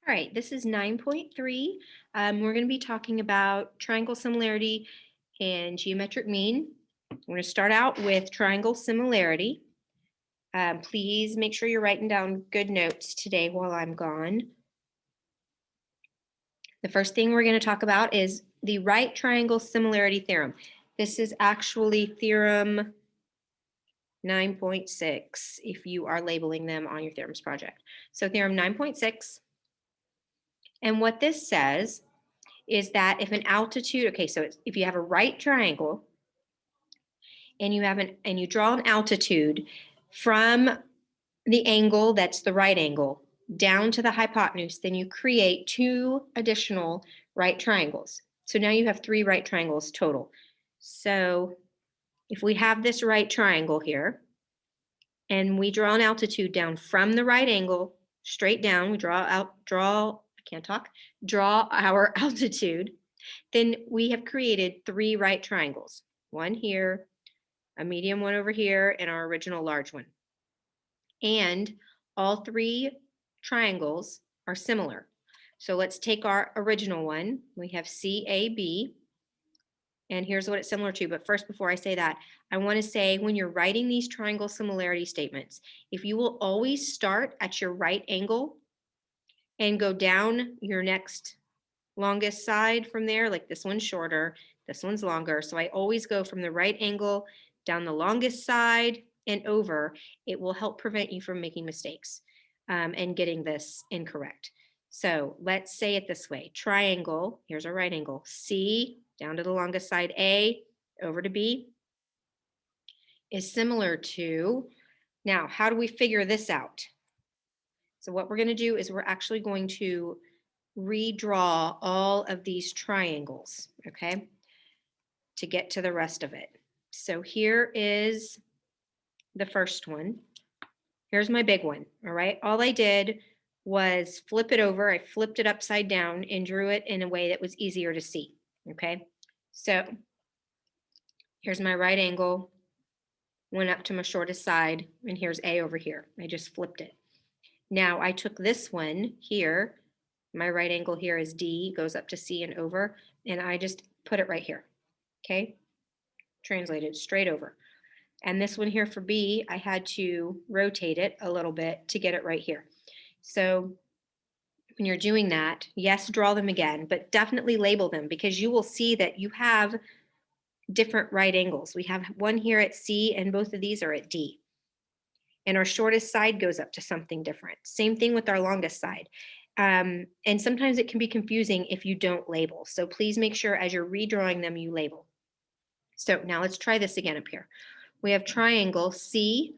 All right, this is 9.3. We're going to be talking about triangle similarity and geometric mean. We're going to start out with triangle similarity. Please make sure you're writing down good notes today while I'm gone. The first thing we're going to talk about is the right triangle similarity theorem. This is actually theorem 9.6 if you are labeling them on your theorems project. So theorem 9.6. And what this says is that if an altitude, okay, so if you have a right triangle and you draw an altitude from the angle that's the right angle down to the hypotenuse, then you create two additional right triangles. So now you have three right triangles total. So if we have this right triangle here and we draw an altitude down from the right angle straight down, we draw our altitude, then we have created three right triangles. One here, a medium one over here, and our original large one. And all three triangles are similar. So let's take our original one. We have CAB. And here's what it's similar to. But first, before I say that, I want to say when you're writing these triangle similarity statements, if you will always start at your right angle and go down your next longest side from there, like this one's shorter, this one's longer. So I always go from the right angle down the longest side and over. It will help prevent you from making mistakes and getting this incorrect. So let's say it this way. Triangle, here's our right angle, C down to the longest side, A over to B is similar to, now how do we figure this out? So what we're going to do is we're actually going to redraw all of these triangles, okay, to get to the rest of it. So here is the first one. Here's my big one, all right? All I did was flip it over. I flipped it upside down and drew it in a way that was easier to see, okay? So here's my right angle, went up to my shortest side, and here's A over here. I just flipped it. Now I took this one here, my right angle here is D, goes up to C and over, and I just put it right here, okay? Translated straight over. And this one here for B, I had to rotate it a little bit to get it right here. So when you're doing that, yes, draw them again, but definitely label them because you will see that you have different right angles. We have one here at C and both of these are at D. And our shortest side goes up to something different. Same thing with our longest side. And sometimes it can be confusing if you don't label. So please make sure as you're redrawing them, you label. So now let's try this again up here. We have triangle CAB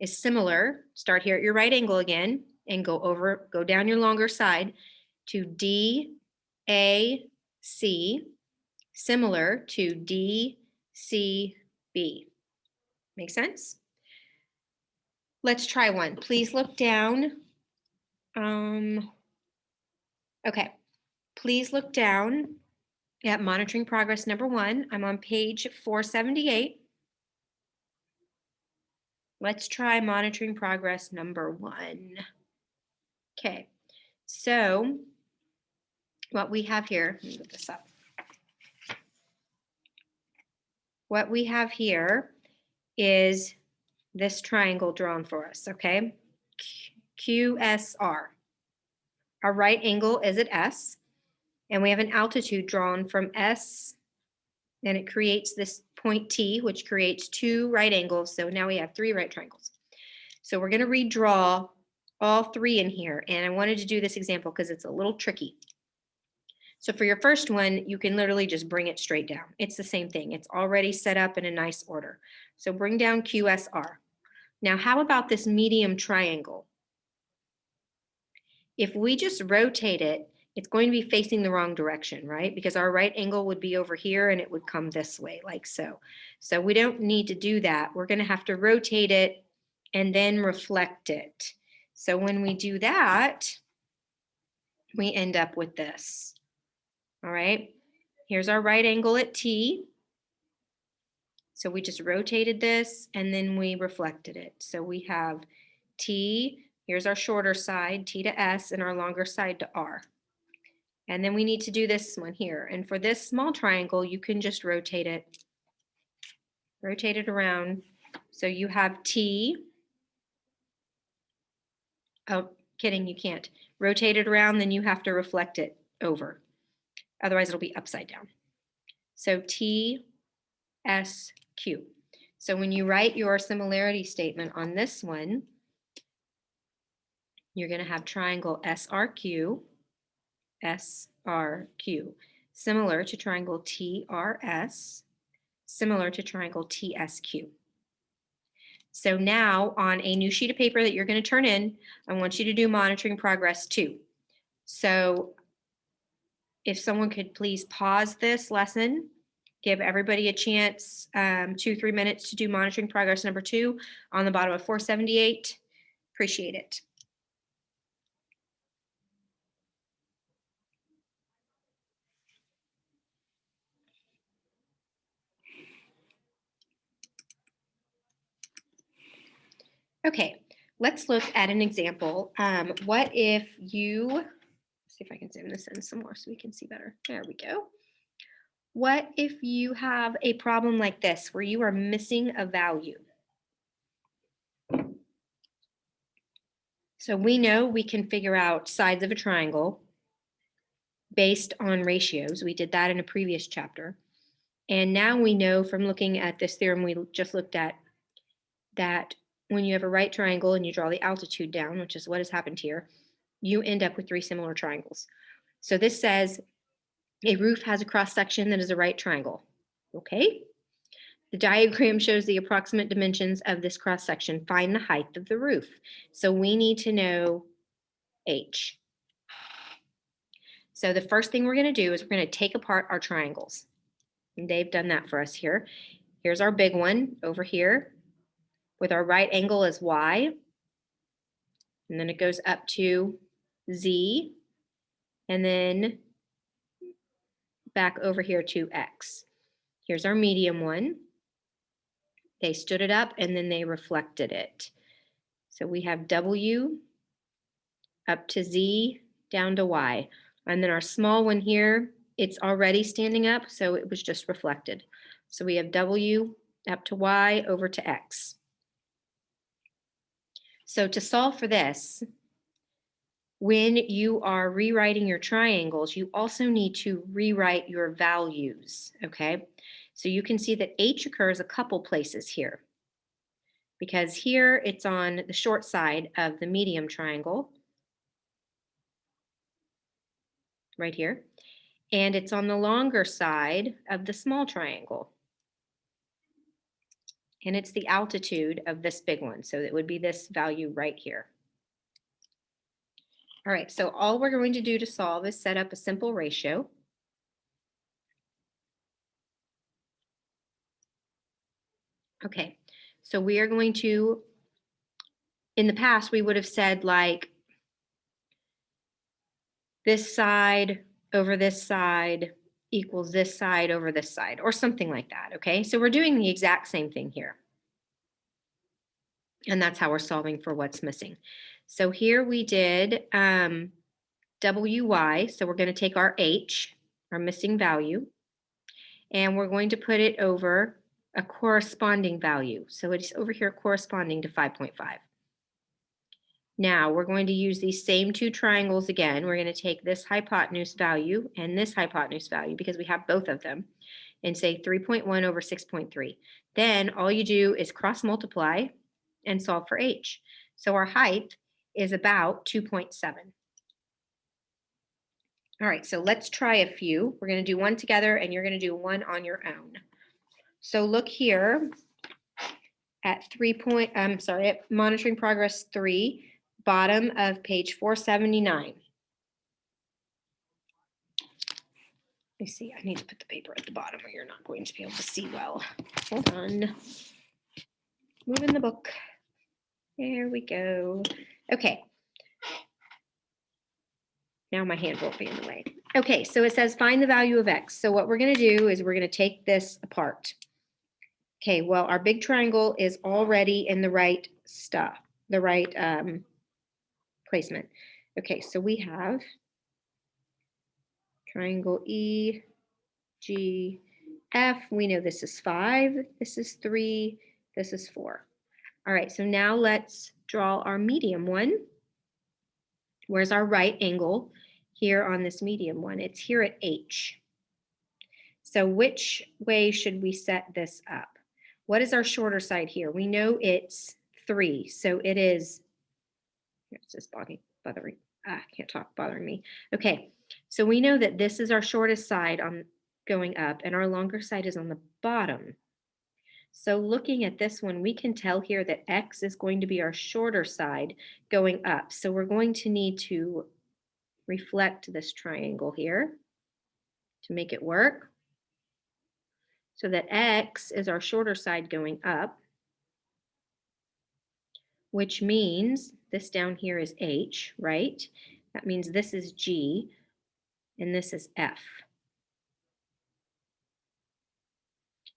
is similar. Start here at your right angle again and go down your longer side to DAC, similar to DCB. Make sense? Let's try one. Please look down. Okay, please look down at monitoring progress number 1. I'm on page 478. Let's try monitoring progress number 1. Okay, so what we have here, let me put this up. What we have here is this triangle drawn for us, okay? QSR. Our right angle is at S, and we have an altitude drawn from S, and it creates this point T, which creates two right angles. So now we have three right triangles. So we're going to redraw all three in here, and I wanted to do this example because it's a little tricky. So for your first one, you can literally just bring it straight down. It's the same thing. It's already set up in a nice order. So bring down QSR. Now, how about this medium triangle? If we just rotate it, it's going to be facing the wrong direction, right? Because our right angle would be over here and it would come this way, like so. So we don't need to do that. We're going to have to rotate it and then reflect it. So when we do that, we end up with this. All right, here's our right angle at T. So we just rotated this and then we reflected it. So we have T Here's our shorter side, T to S, and our longer side to R. And then we need to do this one here. And for this small triangle, you can just rotate it around. So you have T. Oh, kidding, you can't. Rotate it around, then you have to reflect it over. Otherwise, it'll be upside down. So T, S, Q. So when you write your similarity statement on this one, you're going to have triangle SRQ, SRQ, similar to triangle TRS, similar to triangle TSQ. So now on a new sheet of paper that you're going to turn in, I want you to do monitoring progress 2. So if someone could please pause this lesson, give everybody a chance, 2-3 minutes to do monitoring progress number 2 on the bottom of 478. Appreciate it. Okay, let's look at an example. What if you, let's see if I can zoom this in some more so we can see better. There we go. What if you have a problem like this where you are missing a value? So we know we can figure out sides of a triangle based on ratios. We did that in a previous chapter. And now we know from looking at this theorem we just looked at that when you have a right triangle and you draw the altitude down, which is what has happened here, you end up with 3 similar triangles. So this says a roof has a cross section that is a right triangle. Okay. The diagram shows the approximate dimensions of this cross section. Find the height of the roof. So we need to know H. So the first thing we're going to do is we're going to take apart our triangles. And they've done that for us here. Here's our big one over here with our right angle as Y. And then it goes up to Z. And then back over here to X. Here's our medium one. They stood it up and then they reflected it. So we have W up to Z down to Y. And then our small one here, it's already standing up, so it was just reflected. So we have W up to Y over to X. So to solve for this, when you are rewriting your triangles, you also need to rewrite your values, okay? So you can see that H occurs a couple places here, because here it's on the short side of the medium triangle, right here, and it's on the longer side of the small triangle. And it's the altitude of this big one, so it would be this value right here. All right, so all we're going to do to solve is set up a simple ratio. Okay, so we are going to, in the past, we would have said like this side over this side equals this side over this side, or something like that, okay? So we're doing the exact same thing here. And that's how we're solving for what's missing. So here we did WY, so we're going to take our H, our missing value, and we're going to put it over a corresponding value. So it's over here corresponding to 5.5. Now we're going to use these same 2 triangles again. We're going to take this hypotenuse value and this hypotenuse value because we have both of them and say 3.1 over 6.3. Then all you do is cross multiply and solve for H. So our height is about 2.7. All right, so let's try a few. We're going to do one together and you're going to do one on your own. So look here at at monitoring progress 3, bottom of page 479. Let me see, I need to put the paper at the bottom or you're not going to be able to see well. Hold on. Moving the book. There we go. Okay. Now my hand won't be in the way. Okay, so it says find the value of X. So what we're going to do is we're going to take this apart. Okay, well, our big triangle is already in the right stuff, the right placement. Okay, so we have triangle E, G, F. We know this is 5, this is 3, this is 4. All right, so now let's draw our medium one. Where's our right angle here on this medium one? It's here at H. So which way should we set this up? What is our shorter side here? We know it's 3, so it is, it's just bothering, can't talk, bothering me. Okay, so we know that this is our shortest side on going up and our longer side is on the bottom. So looking at this one, we can tell here that X is going to be our shorter side going up. So we're going to need to reflect this triangle here to make it work. So that X is our shorter side going up, which means this down here is H, right? That means this is G and this is F.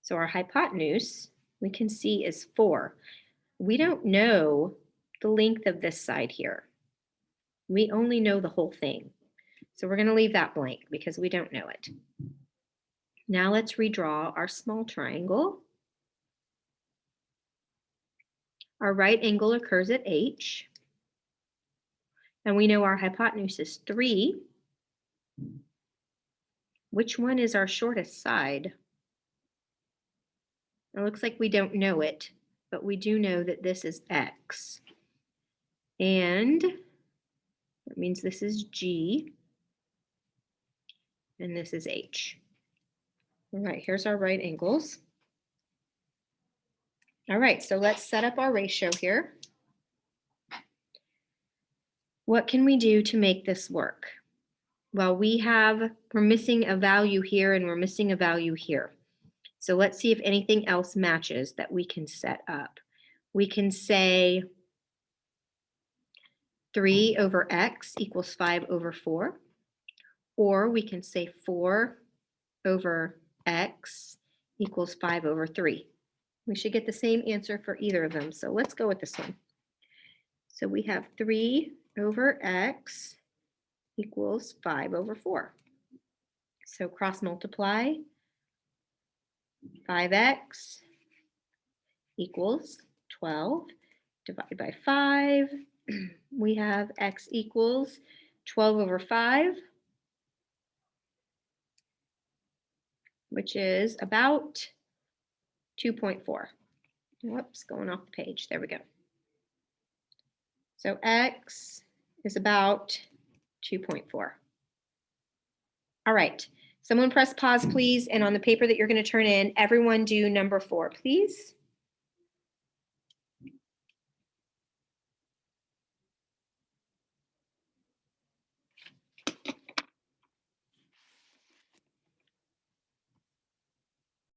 So our hypotenuse, we can see, is 4. We don't know the length of this side here. We only know the whole thing. So we're going to leave that blank because we don't know it. Now let's redraw our small triangle. Our right angle occurs at H. And we know our hypotenuse is 3. Which one is our shortest side? It looks like we don't know it, but we do know that this is X. And that means this is G. And this is H. All right, here's our right angles. All right, so let's set up our ratio here. What can we do to make this work? Well, we're missing a value here and we're missing a value here. So let's see if anything else matches that we can set up. We can say 3 over X equals 5 over 4. Or we can say 4 over X equals 5 over 3. We should get the same answer for either of them. So let's go with this one. So we have 3 over X equals 5 over 4. So cross multiply, 5x equals 12, divided by 5. We have x equals 12 over 5, which is about 2.4. Whoops, going off the page. There we go. So x is about 2.4. All right, someone press pause, please. And on the paper that you're going to turn in, everyone do number 4, please.